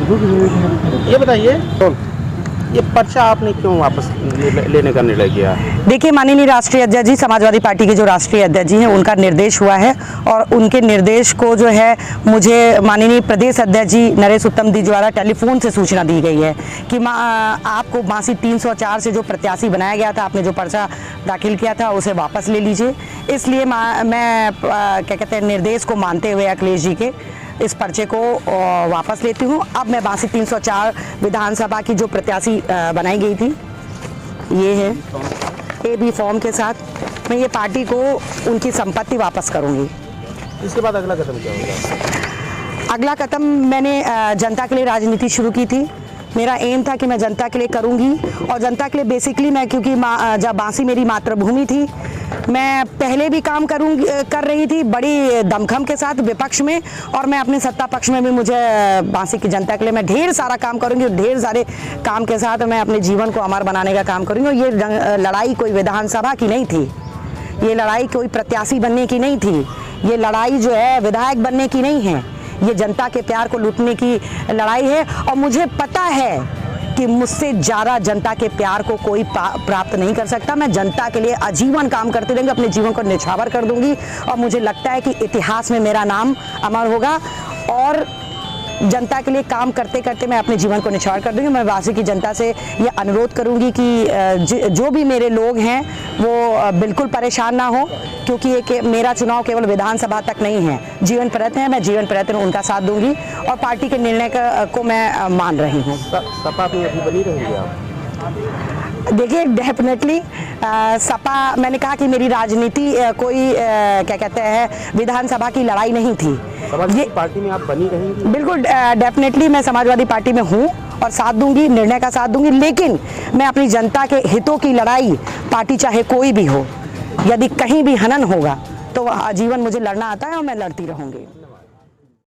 ये बताइए ये पर्चा आपने क्यों वापस लेने का निर्णय किया? देखिए, माननीय राष्ट्रीय अध्यक्ष जी, समाजवादी पार्टी के जो राष्ट्रीय अध्यक्ष जी हैं, उनका निर्देश हुआ है और उनके निर्देश को जो है मुझे माननीय प्रदेश अध्यक्ष जी नरेश उत्तम जी द्वारा टेलीफोन से सूचना दी गई है कि आपको बांसी 304 से जो प्रत्याशी बनाया गया था, आपने जो पर्चा दाखिल किया था उसे वापस ले लीजिए। इसलिए मैं क्या कहते हैं, निर्देश को मानते हुए अखिलेश जी के इस पर्चे को वापस लेती हूँ। अब मैं बांसी 304 विधानसभा की जो प्रत्याशी बनाई गई थी, ये है AB फॉर्म के साथ, मैं ये पार्टी को उनकी संपत्ति वापस करूँगी। इसके बाद अगला कदम क्या होगा? अगला कदम, मैंने जनता के लिए राजनीति शुरू की थी। मेरा एम था कि मैं जनता के लिए करूँगी और जनता के लिए बेसिकली मैं, क्योंकि जब बांसी मेरी मातृभूमि थी, मैं पहले भी काम कर रही थी बड़ी दमखम के साथ विपक्ष में, और मैं अपने सत्ता पक्ष में भी मुझे बांसी की जनता के लिए मैं ढेर सारा काम करूंगी और ढेर सारे काम के साथ मैं अपने जीवन को अमर बनाने का काम करूंगी। और ये लड़ाई कोई विधानसभा की नहीं थी, ये लड़ाई कोई प्रत्याशी बनने की नहीं थी, ये लड़ाई जो है विधायक बनने की नहीं है, ये जनता के प्यार को लूटने की लड़ाई है। और मुझे पता है कि मुझसे ज़्यादा जनता के प्यार को कोई प्राप्त नहीं कर सकता। मैं जनता के लिए आजीवन काम करते रहेंगे, अपने जीवन को न्यौछावर कर दूंगी और मुझे लगता है कि इतिहास में मेरा नाम अमर होगा। और जनता के लिए काम करते करते मैं अपने जीवन को न्यौछावर कर दूंगी। मैं बांसी की जनता से ये अनुरोध करूंगी कि जो भी मेरे लोग हैं वो बिल्कुल परेशान ना हो, क्योंकि ये मेरा चुनाव केवल विधानसभा तक नहीं है, जीवन प्रयत्न है। मैं जीवन प्रयत्न उनका साथ दूंगी और पार्टी के निर्णय को मैं मान रही हूँ। सपा में अभी बनी रहेंगे आप? देखिए, डेफिनेटली सपा, मैंने कहा कि मेरी राजनीति कोई क्या कहते हैं, विधानसभा की लड़ाई नहीं थी। समाजवादी पार्टी में आप बनी रहेंगी? बिल्कुल, डेफिनेटली मैं समाजवादी पार्टी में हूँ और साथ दूंगी, निर्णय का साथ दूंगी, लेकिन मैं अपनी जनता के हितों की लड़ाई, पार्टी चाहे कोई भी हो, यदि कहीं भी हनन होगा तो वह आजीवन मुझे लड़ना आता है और मैं लड़ती रहूँगी।